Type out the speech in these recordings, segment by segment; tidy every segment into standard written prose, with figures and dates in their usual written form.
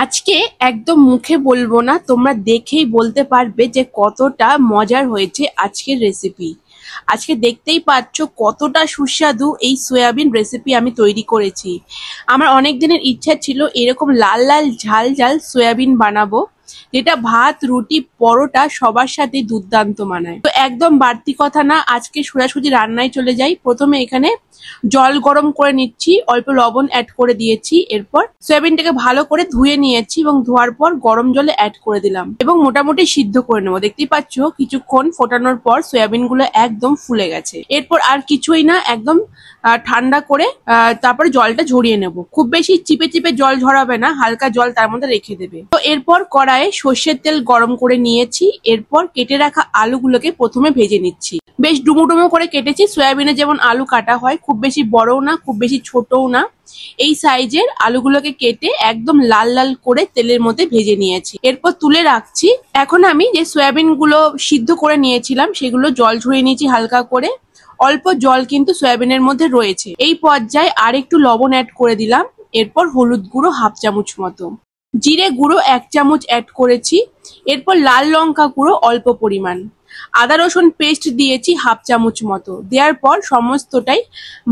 আজকে একদম মুখে বলবো না, তোমরা দেখেই বলতে পারবে যে কতটা মজার হয়েছে আজকের রেসিপি। আজকে দেখতেই পাচ্ছ কতটা সুস্বাদু এই সয়াবিন রেসিপি আমি তৈরি করেছি। আমার অনেক দিনের ইচ্ছা ছিল এরকম লাল লাল ঝাল ঝাল সয়াবিন বানাবো, যেটা ভাত, রুটি, পরোটা সবার সাথে দুর্দান্ত মানায়। তো একদম বাড়তি কথা না, আজকে সোজাসুজি রান্নায় চলে যাই। প্রথমে এখানে জল গরম করে নিচ্ছি, অল্প লবণ অ্যাড করে দিয়েছি। এরপর সয়াবিনটাকে ভালো করে ধুয়ে নিয়েছি এবং ধোয়ার পর গরম জলে অ্যাড করে দিলাম এবং মোটামুটি সিদ্ধ করে নেবো। দেখতেই পাচ্ছ কিছুক্ষণ ফোটানোর পর সয়াবিন গুলো একদম ফুলে গেছে। এরপর আর কিছুই না, একদম ঠান্ডা করে তারপরে জলটা ঝরিয়ে নেব। খুব বেশি চিপে চিপে জল ঝরাবে না, হালকা জল তার মধ্যে রেখে দেবে। তো এরপর কড়াইয়ে সর্ষের তেল গরম করে নিয়েছি। এরপর কেটে রাখা আলুগুলোকে প্রথমে ভেজে নিচ্ছি। বেশ ডুমো ডুমো করে কেটেছি, সয়াবিনে যেমন আলু কাটা হয়, খুব বেশি বড়ও না খুব বেশি ছোটও না, এই সাইজের আলুগুলোকে কেটে একদম লাল লাল করে তেলের মধ্যে ভেজে নিয়েছি। এরপর তুলে রাখছি। এখন আমি যে সয়াবিন গুলো সিদ্ধ করে নিয়েছিলাম সেগুলো জল ঝরিয়ে নিয়েছি হালকা করে। অল্প জল কিন্তু সয়াবিনের মধ্যে রয়েছে। এই পর্যায়ে আর একটু লবণ অ্যাড করে দিলাম। এরপর হলুদ গুঁড়ো হাফ চামচ মতো, জিরে গুঁড়ো 1 চামচ অ্যাড করেছি। এরপর লাল লঙ্কা গুঁড়ো অল্প পরিমাণ, আদা রসুন পেস্ট দিয়েছি হাফ চামচ মতো। দেওয়ার পর সমস্তটাই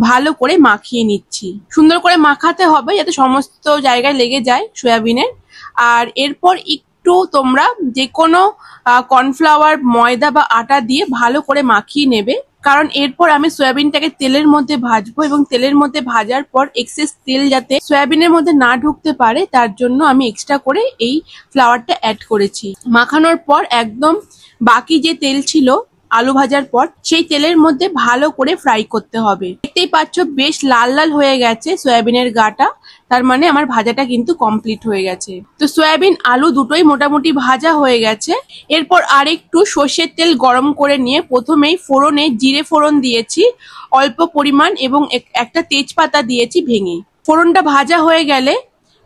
ভালো করে মাখিয়ে নিচ্ছি। সুন্দর করে মাখাতে হবে যাতে সমস্ত জায়গায় লেগে যায় সয়াবিনের। আর এরপর একটু তোমরা যে কোনো কর্নফ্লাওয়ার, ময়দা বা আটা দিয়ে ভালো করে মাখিয়ে নেবে, কারণ এরপর আমি সয়াবিনটাকে তেলের মধ্যে ভাজবো এবং তেলের মধ্যে ভাজার পর এক্সেস তেল যাতে সয়াবিনের মধ্যে না ঢুকতে পারে তার জন্য আমি এক্সট্রা করে এই ফ্লাওয়ারটা অ্যাড করেছি। মাখানোর পর একদম বাকি যে তেল ছিল আলু ভাজার পর, সেই তেলের মধ্যে ভালো করে ফ্রাই করতে হবে। দেখতেই পাচ্ছ বেশ লাল লাল হয়ে গেছে সয়াবিনের গাটা, তার মানে আমার ভাজাটা কিন্তু কমপ্লিট হয়ে গেছে। তো সয়াবিন আলু দুটোই মোটামুটি ভাজা হয়ে গেছে। এরপর আরেকটু সর্ষের তেল গরম করে নিয়ে প্রথমেই ফোড়নে জিরে ফোড়ন দিয়েছি অল্প পরিমাণ এবং একটা তেজপাতা দিয়েছি ভেঙে। ফোড়নটা ভাজা হয়ে গেলে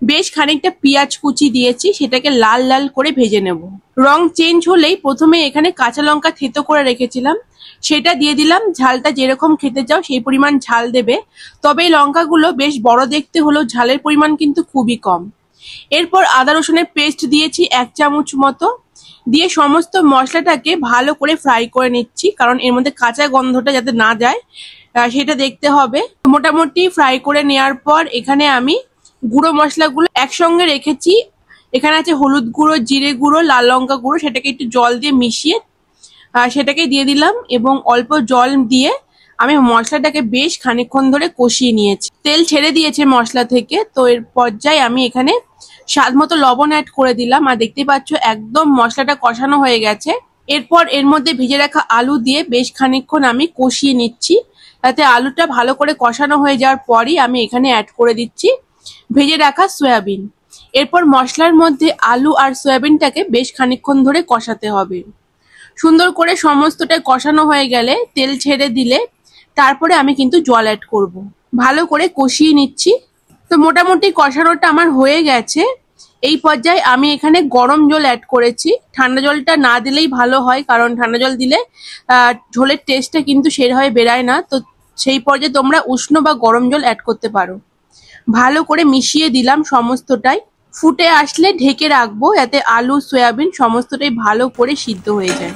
বেশ খানিকটা পেঁয়াজ কুচি দিয়েছি, সেটাকে লাল লাল করে ভেজে নেব। রং চেঞ্জ হলেই প্রথমে এখানে কাঁচা লঙ্কা থেতো করে রেখেছিলাম সেটা দিয়ে দিলাম। ঝালটা যেরকম খেতে চাও সেই পরিমাণ ঝাল দেবে, তবে এই লঙ্কাগুলো বেশ বড় দেখতে হলেও ঝালের পরিমাণ কিন্তু খুবই কম। এরপর আদা রসুনের পেস্ট দিয়েছি 1 চামচ মতো, দিয়ে সমস্ত মশলাটাকে ভালো করে ফ্রাই করে নিচ্ছি, কারণ এর মধ্যে কাঁচা গন্ধটা যাতে না যায় সেটা দেখতে হবে। মোটামুটি ফ্রাই করে নেওয়ার পর এখানে আমি গুঁড়ো মশলাগুলো একসঙ্গে রেখেছি। এখানে আছে হলুদ গুঁড়ো, জিরে গুঁড়ো, লাল লঙ্কা গুঁড়ো, সেটাকে একটু জল দিয়ে মিশিয়ে সেটাকে দিয়ে দিলাম এবং অল্প জল দিয়ে আমি মশলাটাকে বেশ খানিকক্ষণ ধরে কষিয়ে নিয়েছি। তেল ছেড়ে দিয়েছে মশলা থেকে। তো এর পর্যায়ে আমি এখানে স্বাদ মতো লবণ অ্যাড করে দিলাম। আর দেখতেই পাচ্ছ একদম মশলাটা কষানো হয়ে গেছে। এরপর এর মধ্যে ভেজে রাখা আলু দিয়ে বেশ খানিকক্ষণ আমি কষিয়ে নিচ্ছি। তাতে আলুটা ভালো করে কষানো হয়ে যাওয়ার পরই আমি এখানে অ্যাড করে দিচ্ছি ভেজে রাখা সয়াবিন। এরপর মশলার মধ্যে আলু আর সয়াবিনটাকে বেশ খানিকক্ষণ ধরে কষাতে হবে। সুন্দর করে সমস্তটা কষানো হয়ে গেলে তেল ছেড়ে দিলে তারপরে আমি কিন্তু জল অ্যাড করব। ভালো করে কষিয়ে নিচ্ছি। তো মোটামুটি কষানোটা আমার হয়ে গেছে। এই পর্যায়ে আমি এখানে গরম জল অ্যাড করেছি। ঠান্ডা জলটা না দিলেই ভালো হয়, কারণ ঠান্ডা জল দিলে ঝোলের টেস্টটা কিন্তু সেভাবে বেরায় না। তো সেই পর্যায়ে তোমরা উষ্ণ বা গরম জল অ্যাড করতে পারো। ভালো করে মিশিয়ে দিলাম সমস্তটাই। ফুটে আসলে ঢেকে রাখবো যাতে আলু সয়াবিন সমস্তটাই ভালো করে সিদ্ধ হয়ে যায়।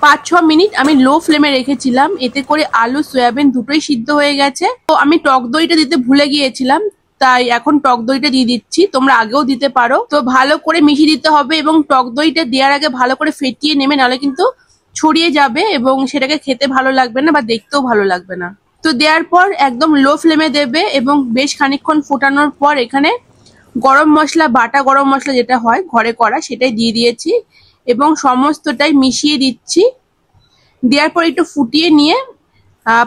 5-6 মিনিট আমি লো ফ্লেমে রেখেছিলাম, এতে করে আলু সয়াবিন দুটোই সিদ্ধ হয়ে গেছে। তো আমি টক দইটা দিতে ভুলে গিয়েছিলাম, তাই এখন টক দইটা দিয়ে দিচ্ছি। তোমরা আগেও দিতে পারো। তো ভালো করে মিশিয়ে দিতে হবে এবং টক দইটা দেওয়ার আগে ভালো করে ফেটিয়ে নেবে, নাহলে কিন্তু ছড়িয়ে যাবে এবং সেটাকে খেতে ভালো লাগবে না বা দেখতেও ভালো লাগবে না। তো দেওয়ার পর একদম লো ফ্লেমে দেবে এবং বেশ খানিকক্ষণ ফোটানোর পর এখানে গরম মশলা, বাটা গরম মশলা যেটা হয় ঘরে করা, সেটাই দিয়ে দিয়েছি এবং সমস্তটাই মিশিয়ে দিচ্ছি। দেওয়ার পর একটু ফুটিয়ে নিয়ে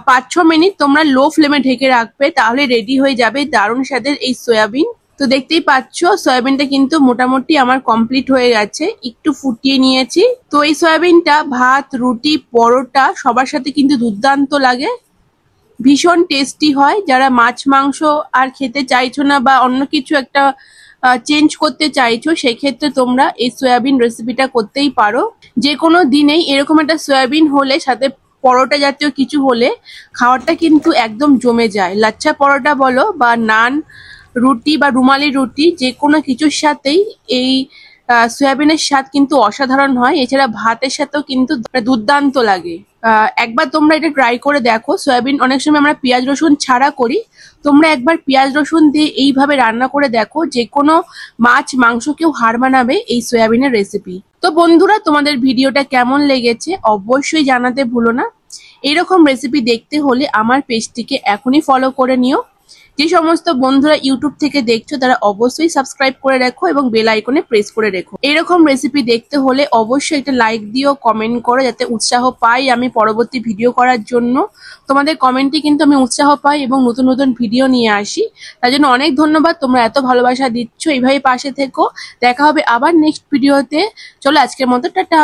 5-6 মিনিট তোমরা লো ফ্লেমে ঢেকে রাখবে, তাহলে রেডি হয়ে যাবে দারুণ স্বাদের এই সয়াবিন। তো দেখতেই পাচ্ছ সয়াবিনটা কিন্তু মোটামুটি আমার কমপ্লিট হয়ে গেছে, একটু ফুটিয়ে নিয়েছি। তো এই সয়াবিনটা ভাত, রুটি, পরোটা সবার সাথে কিন্তু দুর্দান্ত লাগে, ভীষণ টেস্টি হয়। যারা মাছ মাংস আর খেতে চাইছো না বা অন্য কিছু একটা চেঞ্জ করতে চাইছো, সেক্ষেত্রে তোমরা এই সয়াবিন রেসিপিটা করতেই পারো। যে কোনো দিনেই এরকম একটা সয়াবিন হলে সাথে পরোটা জাতীয় কিছু হলে খাওয়াটা কিন্তু একদম জমে যায়। লাচ্ছা পরোটা বলো বা নান রুটি বা রুমালি রুটি যে কোনো কিছুর সাথেই এই সয়াবিনের স্বাদ কিন্তু অসাধারণ হয়। এছাড়া ভাতের সাথেও কিন্তু দুর্দান্ত লাগে। একবার তোমরা এটা ট্রাই করে দেখো। সয়াবিন অনেক সময় আমরা পেঁয়াজ রসুন ছাড়া করি, তোমরা একবার পেঁয়াজ রসুন দিয়ে এইভাবে রান্না করে দেখো, যে কোনো মাছ মাংসকেও হার মানাবে এই সয়াবিনের রেসিপি। তো বন্ধুরা, তোমাদের ভিডিওটা কেমন লেগেছে অবশ্যই জানাতে ভুলো না। এইরকম রেসিপি দেখতে হলে আমার পেজটিকে এখনই ফলো করে নিও। যে সমস্ত বন্ধুরা ইউটিউব থেকে দেখছো তারা অবশ্যই সাবস্ক্রাইব করে রেখো এবং বেল আইকনে প্রেস করে রেখো। এরকম রেসিপি দেখতে হলে অবশ্যই একটা লাইক দিও, কমেন্ট করো, যাতে উৎসাহ পাই আমি পরবর্তী ভিডিও করার জন্য। তোমাদের কমেন্টে কিন্তু আমি উৎসাহ পাই এবং নতুন নতুন ভিডিও নিয়ে আসি। তার জন্য অনেক ধন্যবাদ, তোমরা এত ভালোবাসা দিচ্ছ, এইভাবে পাশে থেকো। দেখা হবে আবার নেক্সট ভিডিওতে। চলো আজকের মতো টাটা।